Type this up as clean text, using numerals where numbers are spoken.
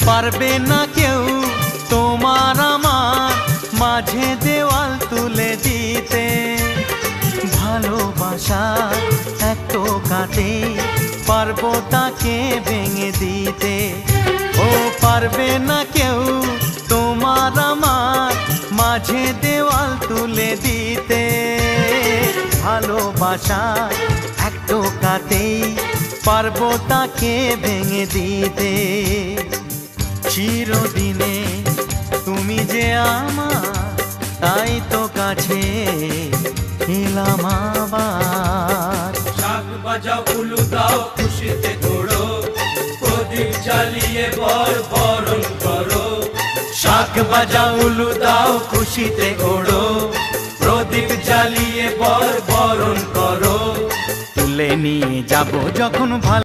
পারবে না কেউ তোমার আমার মাঝে দেওয়াল তুলে দিতে। ভালোবাসা এক টোকাতে পারবো তাকে ভেঙে দিতে। ও পারবে না কেউ তোমার আমার মাঝে দেওয়াল তুলে দিতে। ভালোবাসা এক টোকাতেই পারবো তাকে ভেঙে দিতে। চিরদিনে তুমি যে আমার, তাই তো কাছে এলাম আবার। শাক বাজাও উলু দাও খুশিতে ঘোড়ো, প্রদীপ জ্বালিয়ে বর বরণ করো। শাক বাজাও উলু দাও খুশিতে ওড়ো, প্রদীপ জ্বালিয়ে বর বরণ করো। তুলে নিয়ে যাব যখন ভালো